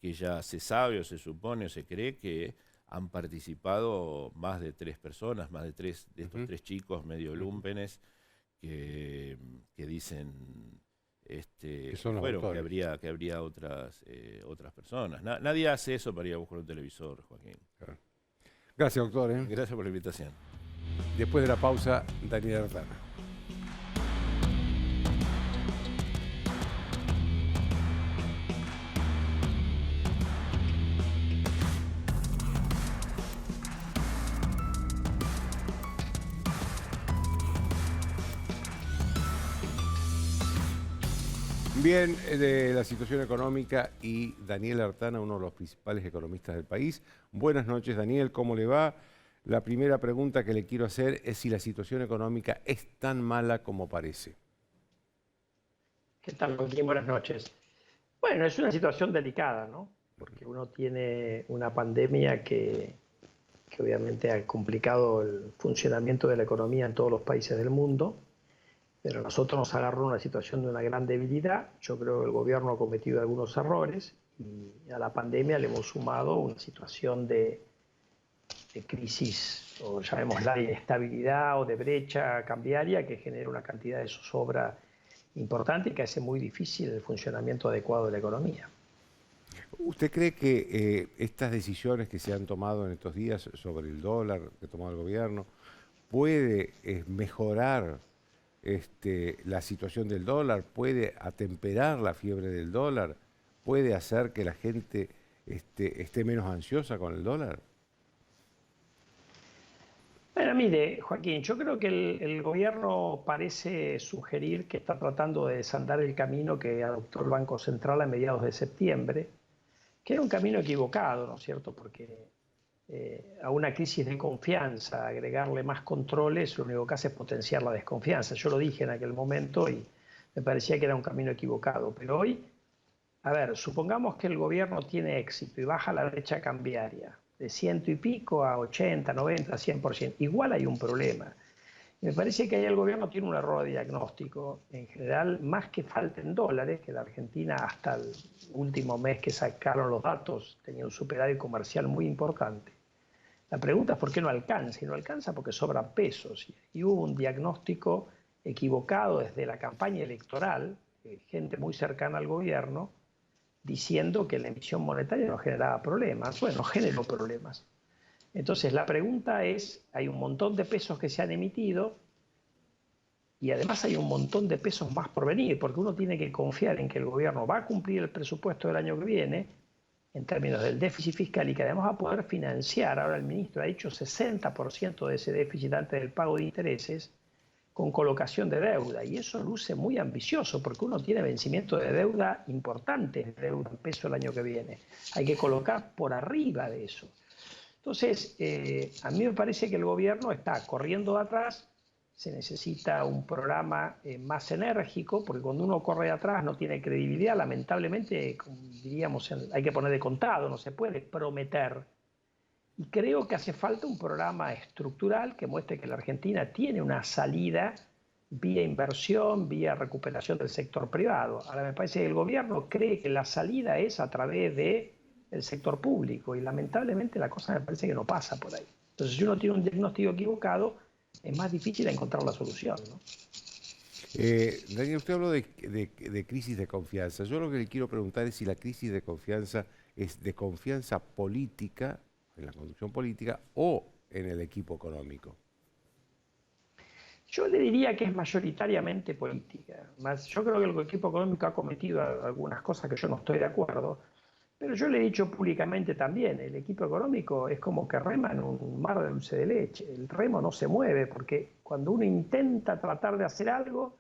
que ya se sabe o se supone o se cree que han participado más de 3 personas, más de estos 3 chicos medio lúmpenes que dicen que habría otras personas. Nadie hace eso para ir a buscar un televisor, Joaquín. Claro. Gracias, doctor. Gracias por la invitación. Después de la pausa, Daniel Artana. Bien, de la situación económica y Daniel Artana, uno de los principales economistas del país. Buenas noches, Daniel, ¿cómo le va? La primera pregunta que le quiero hacer es si la situación económica es tan mala como parece. ¿Qué tal, Joaquín? Buenas noches. Bueno, es una situación delicada, ¿no? Porque uno tiene una pandemia que obviamente ha complicado el funcionamiento de la economía en todos los países del mundo, pero a nosotros nos agarró una situación de una gran debilidad. Yo creo que el gobierno ha cometido algunos errores y a la pandemia le hemos sumado una situación de crisis, o llamémosla de inestabilidad o de brecha cambiaria que genera una cantidad de zozobra importante y que hace muy difícil el funcionamiento adecuado de la economía. ¿Usted cree que estas decisiones que se han tomado en estos días sobre el dólar que ha tomado el gobierno puede mejorar la situación del dólar, puede atemperar la fiebre del dólar, puede hacer que la gente esté menos ansiosa con el dólar? Bueno, mire, Joaquín, yo creo que el gobierno parece sugerir que está tratando de desandar el camino que adoptó el Banco Central a mediados de septiembre, que era un camino equivocado, ¿no es cierto? Porque a una crisis de confianza, agregarle más controles, lo único que hace es potenciar la desconfianza. Yo lo dije en aquel momento y me parecía que era un camino equivocado. Pero hoy, a ver, supongamos que el gobierno tiene éxito y baja la brecha cambiaria de 100 y pico a 80, 90, 100%. Igual hay un problema. Y me parece que ahí el gobierno tiene un error de diagnóstico. En general, más que falten dólares, que la Argentina hasta el último mes que sacaron los datos tenía un superávit comercial muy importante. La pregunta es por qué no alcanza. Y no alcanza porque sobran pesos. Y hubo un diagnóstico equivocado desde la campaña electoral, gente muy cercana al gobierno, diciendo que la emisión monetaria no generaba problemas. Bueno, generó problemas. Entonces la pregunta es, hay un montón de pesos que se han emitido y además hay un montón de pesos más por venir, porque uno tiene que confiar en que el gobierno va a cumplir el presupuesto del año que viene en términos del déficit fiscal y que además va a poder financiar, ahora el ministro ha dicho 60% de ese déficit antes del pago de intereses, con colocación de deuda, y eso luce muy ambicioso porque uno tiene vencimiento de deuda importante, de deuda en peso el año que viene. Hay que colocar por arriba de eso. Entonces, a mí me parece que el gobierno está corriendo de atrás, se necesita un programa más enérgico, porque cuando uno corre de atrás no tiene credibilidad, lamentablemente, como diríamos, hay que poner de contado, no se puede prometer. Y creo que hace falta un programa estructural que muestre que la Argentina tiene una salida vía inversión, vía recuperación del sector privado. Ahora me parece que el gobierno cree que la salida es a través del sector público y lamentablemente la cosa me parece que no pasa por ahí. Entonces si uno tiene un diagnóstico equivocado es más difícil encontrar la solución, ¿no? Daniel, usted habló de crisis de confianza. Yo lo que le quiero preguntar es si la crisis de confianza es de confianza política, en la conducción política, o en el equipo económico. Yo le diría que es mayoritariamente política. Yo creo que el equipo económico ha cometido algunas cosas que yo no estoy de acuerdo, pero yo le he dicho públicamente también, el equipo económico es como que rema en un mar de dulce de leche. El remo no se mueve porque cuando uno intenta tratar de hacer algo,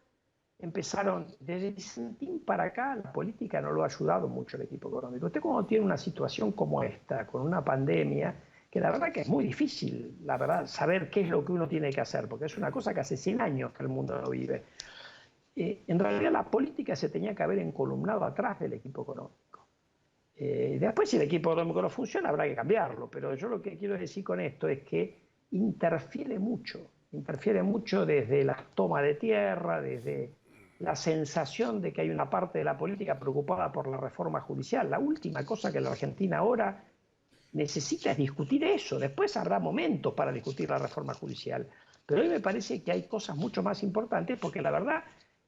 empezaron, desde Vicentín para acá, la política no lo ha ayudado mucho el equipo económico. Usted cuando tiene una situación como esta, con una pandemia, que la verdad que es muy difícil, la verdad, saber qué es lo que uno tiene que hacer, porque es una cosa que hace 100 años que el mundo no vive. En realidad la política se tenía que haber encolumnado atrás del equipo económico. Después, si el equipo económico no funciona, habrá que cambiarlo, pero yo lo que quiero decir con esto es que interfiere mucho desde la toma de tierra, desde la sensación de que hay una parte de la política preocupada por la reforma judicial. La última cosa que la Argentina ahora necesita es discutir eso. Después habrá momentos para discutir la reforma judicial. Pero hoy me parece que hay cosas mucho más importantes porque la verdad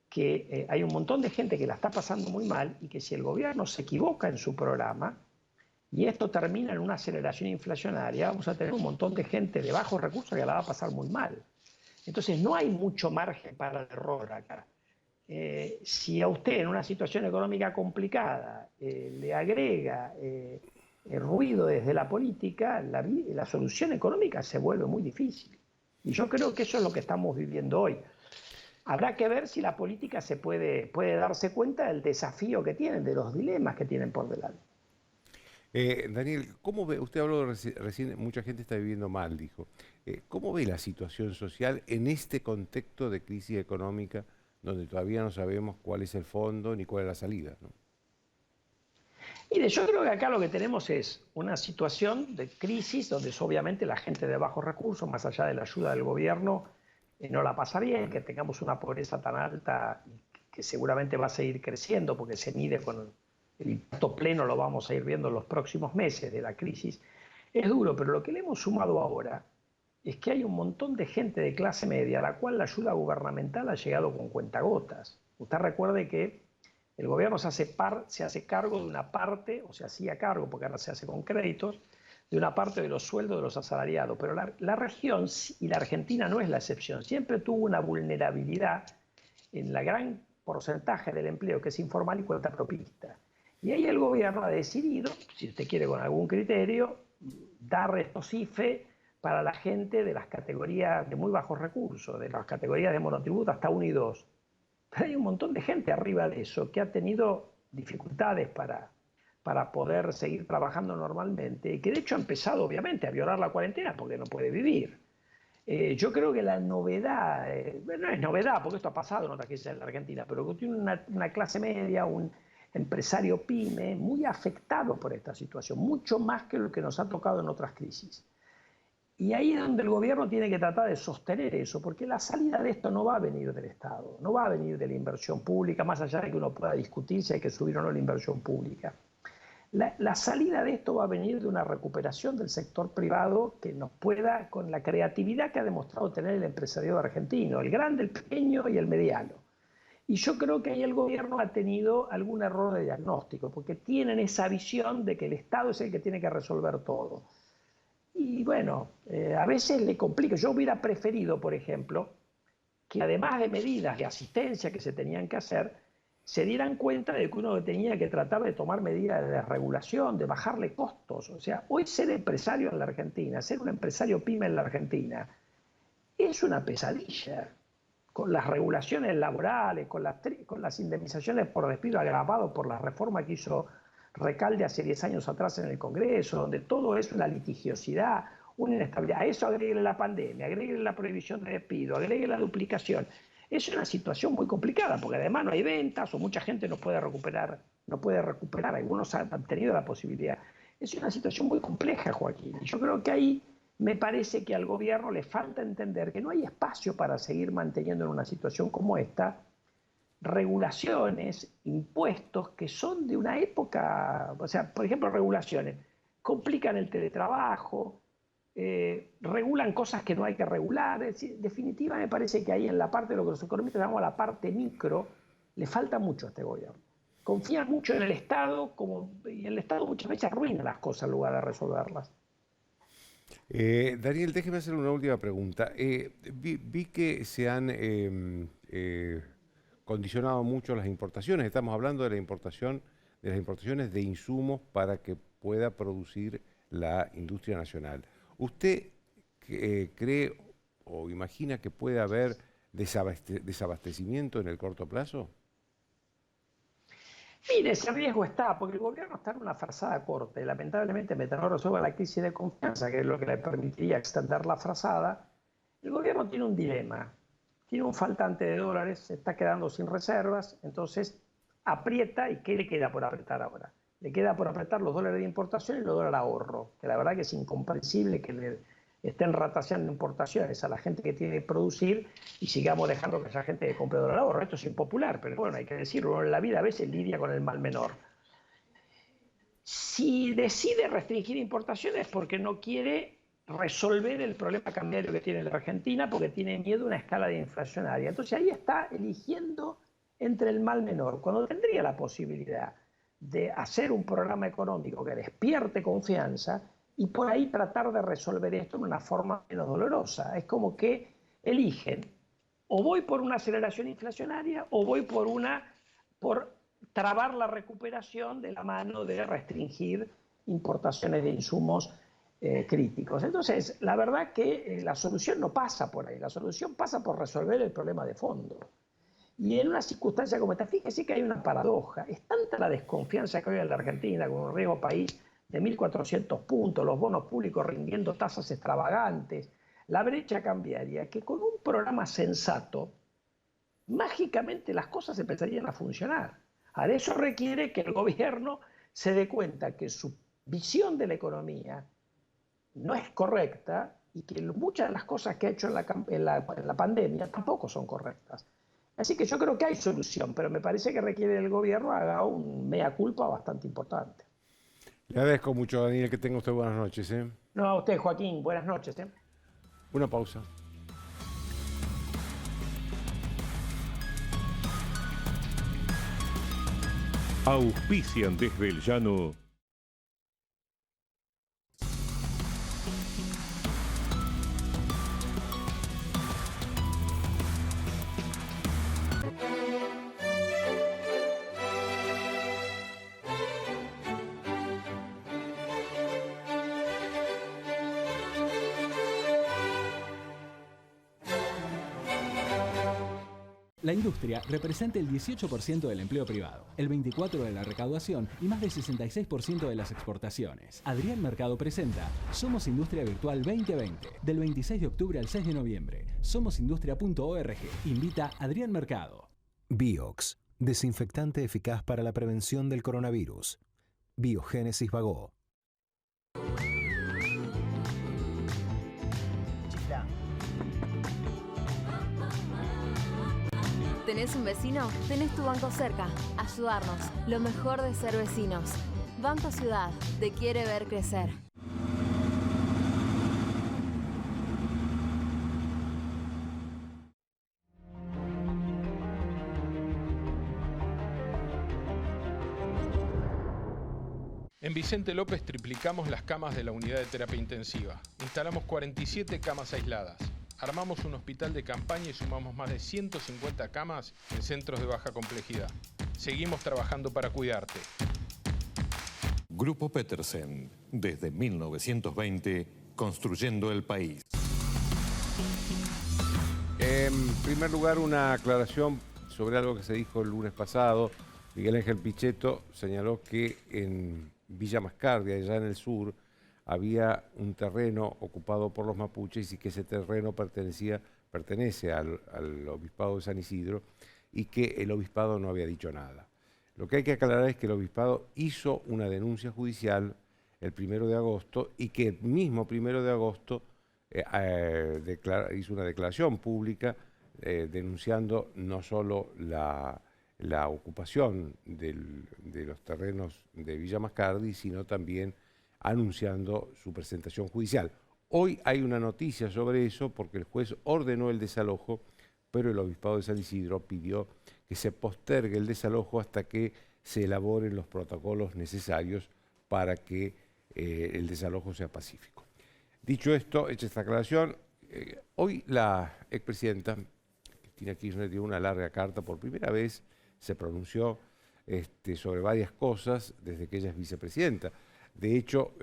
que hay un montón de gente que la está pasando muy mal y que si el gobierno se equivoca en su programa y esto termina en una aceleración inflacionaria, vamos a tener un montón de gente de bajos recursos que la va a pasar muy mal. Entonces no hay mucho margen para el error acá. Si a usted en una situación económica complicada le agrega el ruido desde la política, la solución económica se vuelve muy difícil. Y yo creo que eso es lo que estamos viviendo hoy. Habrá que ver si la política se puede darse cuenta del desafío que tienen, de los dilemas que tienen por delante. Daniel, ¿cómo ve? Usted habló recién, mucha gente está viviendo mal, dijo. ¿Cómo ve la situación social en este contexto de crisis económica donde todavía no sabemos cuál es el fondo ni cuál es la salida, ¿no? Mire, yo creo que acá lo que tenemos es una situación de crisis donde obviamente la gente de bajos recursos, más allá de la ayuda del gobierno, no la pasa bien, que tengamos una pobreza tan alta que seguramente va a seguir creciendo porque se mide con el impacto pleno, lo vamos a ir viendo en los próximos meses de la crisis. Es duro, pero lo que le hemos sumado ahora es que hay un montón de gente de clase media a la cual la ayuda gubernamental ha llegado con cuentagotas. Usted recuerde que el gobierno se hace cargo de una parte, o se hacía cargo, porque ahora se hace con créditos, de una parte de los sueldos de los asalariados. Pero la región, y la Argentina no es la excepción, siempre tuvo una vulnerabilidad en la gran porcentaje del empleo que es informal y cuentapropista. Y ahí el gobierno ha decidido, si usted quiere con algún criterio, dar estos IFE para la gente de las categorías de muy bajos recursos, de las categorías de monotributo hasta 1 y 2. Pero hay un montón de gente arriba de eso que ha tenido dificultades para poder seguir trabajando normalmente y que de hecho ha empezado obviamente a violar la cuarentena porque no puede vivir. Yo creo que la novedad, no es novedad porque esto ha pasado en otras crisis en la Argentina, pero que tiene una clase media, un empresario pyme muy afectado por esta situación, mucho más que lo que nos ha tocado en otras crisis. Y ahí es donde el gobierno tiene que tratar de sostener eso, porque la salida de esto no va a venir del Estado, no va a venir de la inversión pública, más allá de que uno pueda discutir si hay que subir o no la inversión pública. La salida de esto va a venir de una recuperación del sector privado que nos pueda, con la creatividad que ha demostrado tener el empresariado argentino, el grande, el pequeño y el mediano. Y yo creo que ahí el gobierno ha tenido algún error de diagnóstico, porque tienen esa visión de que el Estado es el que tiene que resolver todo. Y bueno, a veces le complica. Yo hubiera preferido, por ejemplo, que además de medidas de asistencia que se tenían que hacer, se dieran cuenta de que uno tenía que tratar de tomar medidas de regulación, de bajarle costos. O sea, hoy ser empresario en la Argentina, ser un empresario pyme en la Argentina, es una pesadilla. Con las regulaciones laborales, con las indemnizaciones por despido agravado por la reforma que hizo Recalde hace 10 años atrás en el Congreso, donde todo es una litigiosidad, una inestabilidad. A eso agregue la pandemia, agregue la prohibición de despido, agregue la duplicación. Es una situación muy complicada, porque además no hay ventas o mucha gente no puede recuperar, algunos han tenido la posibilidad. Es una situación muy compleja, Joaquín. Y yo creo que ahí me parece que al gobierno le falta entender que no hay espacio para seguir manteniendo en una situación como esta regulaciones, impuestos que son de una época, o sea, por ejemplo, regulaciones, complican el teletrabajo, regulan cosas que no hay que regular. Es decir, en definitiva, me parece que ahí en la parte de lo que los economistas llamamos la parte micro, le falta mucho a este gobierno. Confía mucho en el Estado, y el Estado muchas veces arruina las cosas en lugar de resolverlas. Daniel, déjeme hacer una última pregunta. Vi que se han condicionado mucho las importaciones. Estamos hablando de las importaciones de insumos para que pueda producir la industria nacional. ¿Usted cree o imagina que puede haber desabastecimiento en el corto plazo? Mire, ese riesgo está, porque el gobierno está en una frazada corta y lamentablemente mientras no resuelva la crisis de confianza, que es lo que le permitiría extender la frazada, el gobierno tiene un dilema. Tiene un faltante de dólares, se está quedando sin reservas, entonces aprieta. ¿Y qué le queda por apretar ahora? Le queda por apretar los dólares de importación y los dólares de ahorro, que la verdad que es incomprensible que le estén rataseando importaciones a la gente que tiene que producir y sigamos dejando que haya gente que compre dólar de ahorro. Esto es impopular, pero bueno, hay que decirlo, uno en la vida a veces lidia con el mal menor. Si decide restringir importaciones es porque no quiere resolver el problema cambiario que tiene la Argentina, porque tiene miedo a una escalada inflacionaria. Entonces ahí está eligiendo entre el mal menor, cuando tendría la posibilidad de hacer un programa económico que despierte confianza y por ahí tratar de resolver esto de una forma menos dolorosa. Es como que eligen, o voy por una aceleración inflacionaria o voy por trabar la recuperación de la mano de restringir importaciones de insumos críticos. Entonces, la verdad que la solución no pasa por ahí, la solución pasa por resolver el problema de fondo. Y en una circunstancia como esta, fíjese que hay una paradoja. Es tanta la desconfianza que hay en la Argentina con un riesgo país de 1.400 puntos, los bonos públicos rindiendo tasas extravagantes, la brecha cambiaria, que con un programa sensato mágicamente las cosas empezarían a funcionar. Ahora, eso requiere que el gobierno se dé cuenta que su visión de la economía no es correcta y que muchas de las cosas que ha hecho en la pandemia tampoco son correctas. Así que yo creo que hay solución, pero me parece que requiere que el gobierno haga un mea culpa bastante importante. Le agradezco mucho, Daniel, que tenga usted buenas noches. No, a usted, Joaquín, buenas noches. Una pausa. Auspician desde el llano. La industria representa el 18% del empleo privado, el 24% de la recaudación y más del 66% de las exportaciones. Adrián Mercado presenta Somos Industria Virtual 2020, del 26 de octubre al 6 de noviembre. Somosindustria.org. Invita Adrián Mercado. Biox, desinfectante eficaz para la prevención del coronavirus. Biogénesis Bagó. ¿Tenés un vecino? Tenés tu banco cerca. Ayudarnos. Lo mejor de ser vecinos. Banco Ciudad. Te quiere ver crecer. En Vicente López triplicamos las camas de la unidad de terapia intensiva. Instalamos 47 camas aisladas. Armamos un hospital de campaña y sumamos más de 150 camas en centros de baja complejidad. Seguimos trabajando para cuidarte. Grupo Petersen, desde 1920, construyendo el país. En primer lugar, una aclaración sobre algo que se dijo el lunes pasado. Miguel Ángel Pichetto señaló que en Villa Mascardi, allá en el sur, había un terreno ocupado por los mapuches y que ese terreno pertenece al obispado de San Isidro y que el obispado no había dicho nada. Lo que hay que aclarar es que el obispado hizo una denuncia judicial el 1 de agosto y que el mismo 1 de agosto hizo una declaración pública denunciando no solo la ocupación de los terrenos de Villa Mascardi, sino también anunciando su presentación judicial. Hoy hay una noticia sobre eso porque el juez ordenó el desalojo, pero el obispado de San Isidro pidió que se postergue el desalojo hasta que se elaboren los protocolos necesarios para que el desalojo sea pacífico. Dicho esto, hecha esta aclaración, hoy la expresidenta Cristina Kirchner dio una larga carta, por primera vez se pronunció sobre varias cosas desde que ella es vicepresidenta. De hecho,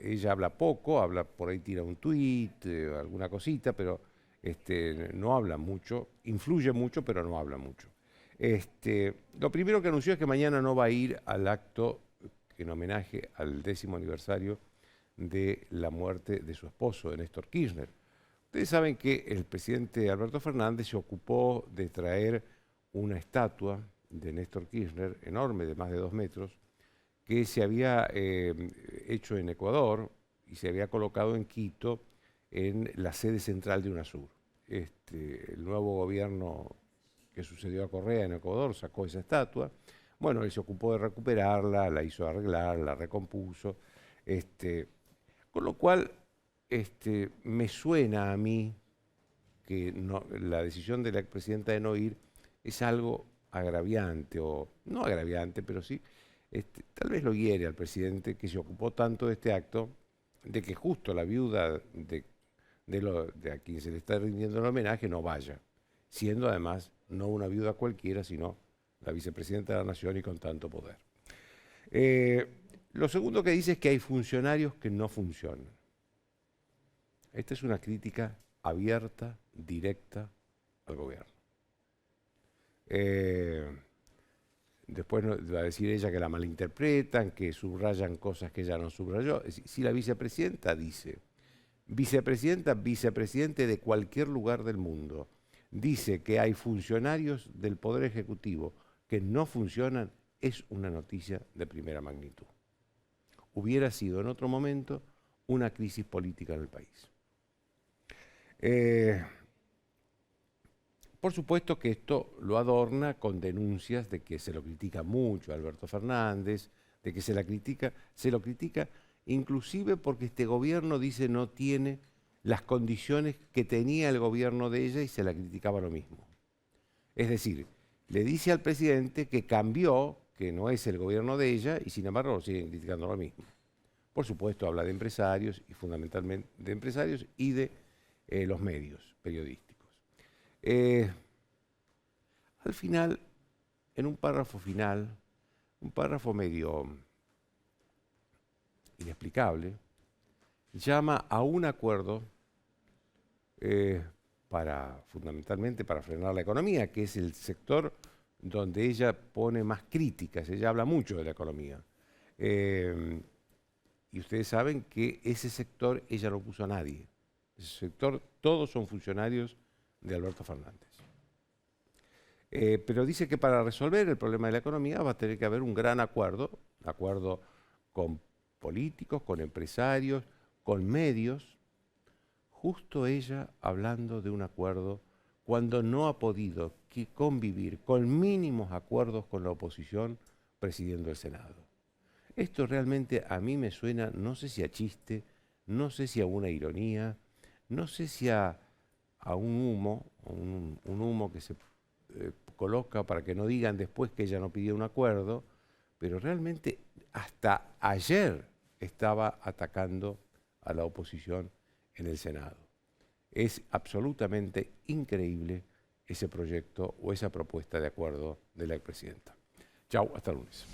ella habla poco, por ahí tira un tuit, alguna cosita, pero no habla mucho, influye mucho, pero no habla mucho. Lo primero que anunció es que mañana no va a ir al acto en homenaje al 10º aniversario de la muerte de su esposo, de Néstor Kirchner. Ustedes saben que el presidente Alberto Fernández se ocupó de traer una estatua de Néstor Kirchner, enorme, de más de 2 metros, que se había hecho en Ecuador y se había colocado en Quito, en la sede central de UNASUR. El nuevo gobierno que sucedió a Correa en Ecuador sacó esa estatua. Bueno, él se ocupó de recuperarla, la hizo arreglar, la recompuso. Con lo cual, me suena a mí que la decisión de la expresidenta de no ir es algo agraviante, o no agraviante, pero sí, tal vez lo hiere al presidente que se ocupó tanto de este acto, de que justo la viuda de a quien se le está rindiendo el homenaje no vaya, siendo además no una viuda cualquiera, sino la vicepresidenta de la Nación y con tanto poder. Lo segundo que dice es que hay funcionarios que no funcionan. Esta es una crítica abierta, directa al gobierno. Después va a decir ella que la malinterpretan, que subrayan cosas que ella no subrayó. Si la vicepresidenta dice, vicepresidenta, vicepresidente de cualquier lugar del mundo, dice que hay funcionarios del Poder Ejecutivo que no funcionan, es una noticia de primera magnitud. Hubiera sido en otro momento una crisis política en el país. Por supuesto que esto lo adorna con denuncias de que se lo critica mucho a Alberto Fernández, de que se lo critica inclusive porque este gobierno dice no tiene las condiciones que tenía el gobierno de ella y se la criticaba lo mismo. Es decir, le dice al presidente que cambió, que no es el gobierno de ella y sin embargo lo siguen criticando lo mismo. Por supuesto habla de empresarios y fundamentalmente de empresarios y de los medios periodísticos. Al final, en un párrafo final, un párrafo medio inexplicable, llama a un acuerdo fundamentalmente para frenar la economía, que es el sector donde ella pone más críticas, ella habla mucho de la economía. Y ustedes saben que ese sector ella no puso a nadie. Ese sector, todos son funcionarios de Alberto Fernández. Pero dice que para resolver el problema de la economía va a tener que haber un gran acuerdo con políticos, con empresarios, con medios. Justo ella hablando de un acuerdo cuando no ha podido convivir con mínimos acuerdos con la oposición presidiendo el Senado. Esto realmente a mí me suena, no sé si a chiste, no sé si a una ironía, no sé si a un humo, un humo que se coloca para que no digan después que ella no pidió un acuerdo, pero realmente hasta ayer estaba atacando a la oposición en el Senado. Es absolutamente increíble ese proyecto o esa propuesta de acuerdo de la expresidenta. Chau, hasta el lunes.